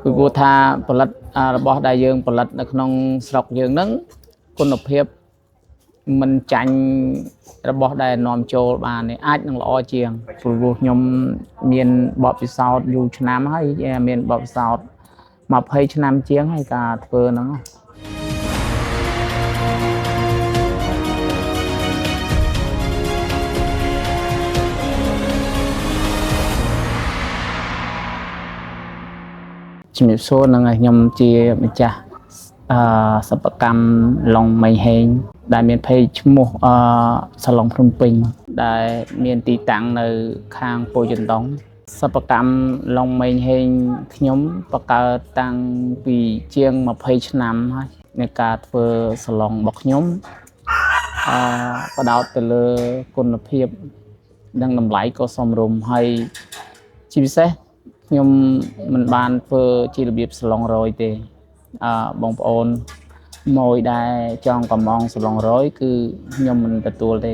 ពីព្រោះថាផលិតរបស់ដែលយើងផលិតនៅក្នុងស្រុកយើងហ្នឹងគុណភាពមិនចាញ់របស់ដែលនាំចូលបានទេអាចនឹងល្អជាងព្រោះខ្ញុំមានបទពិសោធន៍យូរឆ្នាំហើយមានបទពិសោធន៍20ឆ្នាំជាងហើយការធ្វើហ្នឹងជំរាបសួរនឹងខ្ញុំជាម្ចាស់សិប្បកម្មឡុងមីហេងដែលមាន page ឈ្មោះសាឡុងភ្នំពេញដែលមានទីតាំងនៅខាងពោធិ៍ចិនតុងសិប្បកម្មឡុងមីហេងខ្ញុំបង្កើតតាំងពីជាង20ឆ្នាំហើយในការធ្វើសាឡុងរបស់ខ្ញុំបដោតទៅលើគុណភាពនិងតម្លៃក៏សមរម្យហើយជាពិសេសខ្ញុំមិនបានធ្វើជារបៀបសាឡុងរយទេបងប្អូនមួយដែលចង់កំងសាឡុងរយគឺខ្ញុំមិនទទួលទេ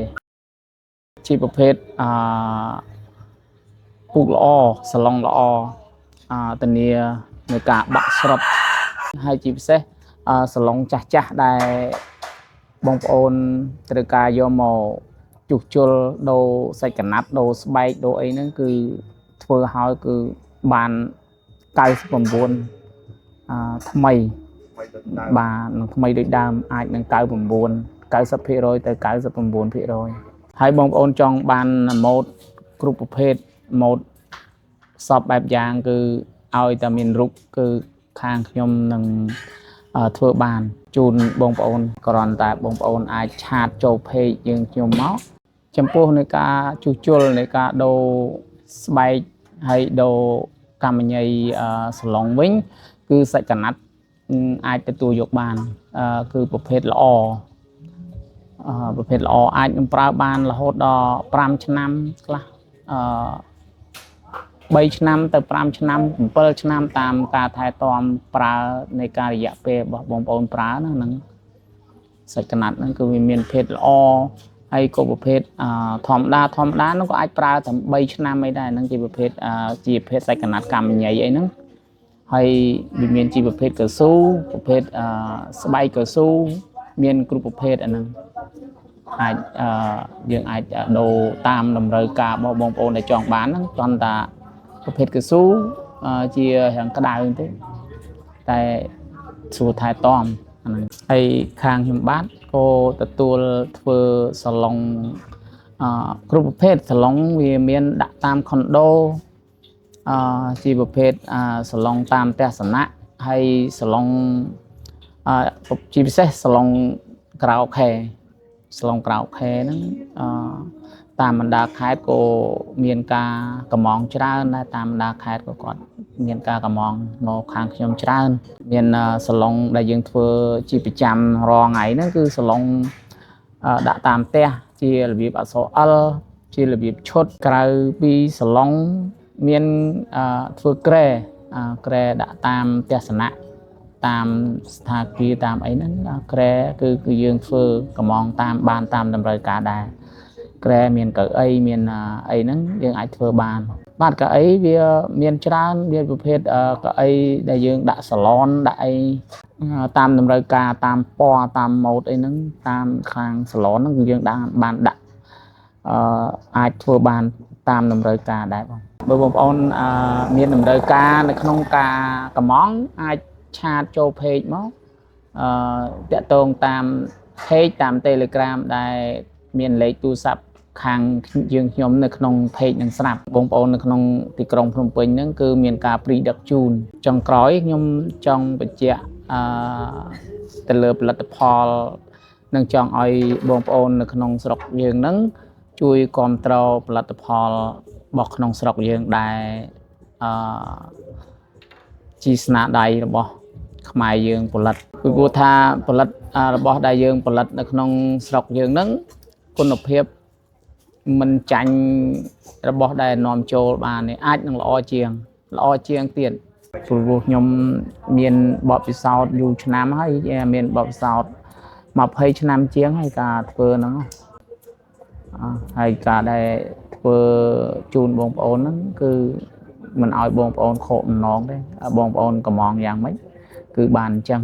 ជាប្រភេទពូកល្អសាឡុងល្អធានានៅការបាក់ស្រុតហើយជាពិសេសសាឡុងចាស់ដែលបងប្អូនត្រូវការយកមកជួសជុលដូរសាច់កណាត់ដូរស្បែកដូរអីហ្នឹងគឺធ្វើឲ្យគឺបាន99ថ្មីបាទនឹងថ្មីដូចដើមអាចនឹង90% ទៅ99%ហើយបងប្អូនចង់បានម៉ូដគ្រប់ប្រភេទម៉ូដសពបែបយ៉ាងគឺឲ្យតែមានរូបគឺខាងខ្ញុំនឹងធ្វើបានជូនបងប្អូនគ្រាន់តែបងប្អូនអាចឆាតចូល page យើងខ្ញុំមកចំពោះនៃការជួសជុលនៃការដូរស្បែកហើយដូរកម្មញ្ញសាឡុងវិញគឺសាច់កណាត់អាចទទួលយកបានគឺប្រភេទល្អអាចនឹងប្រើបានរហូតដល់5ឆ្នាំខ្លះ3ឆ្នាំទៅ5ឆ្នាំ7ឆ្នាំតាមការថែទាំប្រើនៃការរយៈពេលរបស់បងប្អូនប្រើហ្នឹងសាច់កណាត់ហ្នឹងគឺវាមានភេទល្អហើយក៏ប្រភេទធម្មតាហ្នឹងក៏អាចប្រើតែ3ឆ្នាំអីដែរហ្នឹងជាប្រភេទសាច់កណាត់កម្មញ្ញអីហ្នឹងហើយវាមានជាប្រភេទកៅស៊ូប្រភេទស្បែកកៅស៊ូមានគ្រប់ប្រភេទអាហ្នឹងអាចយើងអាចដូរតាមតម្រូវការរបស់បងប្អូនដែលចង់បានហ្នឹងគ្រាន់តែប្រភេទកៅស៊ូជារាងក្តៅទេតែស្រួលថែទាំអាហ្នឹងហើយខាងខ្ញុំបាទក៏ទទួលធ្វើសាឡុងគ្រប់ប្រភេទសាឡុងវាមានដាក់តាមខុនដូជាប្រភេទសាឡុងតាមផ្ទះសំណាក់ហើយសាឡុងជាពិសេសសាឡុងក្រៅខែហ្នឹងតាមបណ្ដាខេត្តក៏មានការកម្មងច្រើនដែរតាមបណ្ដាខេត្តក៏គាត់មានការកម្មងមកខាងខ្ញុំច្រើនមានសាឡុងដែលយើងធ្វើជាប្រចាំរាល់ថ្ងៃហ្នឹងគឺសាឡុងដាក់តាមផ្ទះជារបៀបអក្សរ L ជារបៀបឈុតក្រៅពីសាឡុងមានធ្វើក្រែដាក់តាមផ្ទះសំណាក់តាមស្ថានភាពតាមអីហ្នឹងក្រែគឺយើងធ្វើកម្មងបានតាមតម្រូវការដែរក្រែមានកៅអីមានអីហ្នឹងយើងអាចធ្វើបានបាទកៅអីវាមានច្រើនវាប្រភេទកៅអីដែលយើងដាក់សាឡនដាក់អីតាមតម្រូវការតាមពណ៌តាមម៉ូដអីហ្នឹងតាមខាងសាឡនហ្នឹងគឺយើងបានដាក់អាចធ្វើបានតាមតម្រូវការដែរបើបងប្អូនមានតម្រូវការនៅក្នុងការកម្មងអាចឆាតចូល page មកតាក់ទងតាម page តាម Telegram ដែលមានលេខទូរស័ព្ទខាងយើងខ្ញុំនៅក្នុង page នឹងស្រាប់បងប្អូននៅក្នុងទីក្រុងភ្នំពេញហ្នឹងគឺមានការព្រីដឹកជូនចុងក្រោយខ្ញុំចង់បញ្ជាក់ទៅលើផលិតផលនឹងចង់ឲ្យបងប្អូននៅក្នុងស្រុកយើងហ្នឹងជួយគ្រប់គ្រងផលិតផលរបស់ក្នុងស្រុកយើងដែលជាស្នាដៃរបស់ខ្មែរយើងផលិតពីព្រោះថាផលិតរបស់ដែលយើងផលិតនៅក្នុងស្រុកយើងហ្នឹងគុណភាពមិនចាញ់របស់ដែលនាំចូលបានទេអាចនឹងល្អជាងទៀតព្រោះខ្ញុំមានបទពិសោធន៍យូរឆ្នាំហើយមានបទពិសោធន៍20ឆ្នាំជាងហើយការធ្វើហ្នឹងហើយការដែលធ្វើជូនបងប្អូនហ្នឹងគឺ mình ao bông ôn khổ nón đấy bông ôn cầm mòn dạng mấy cứ bàn chăng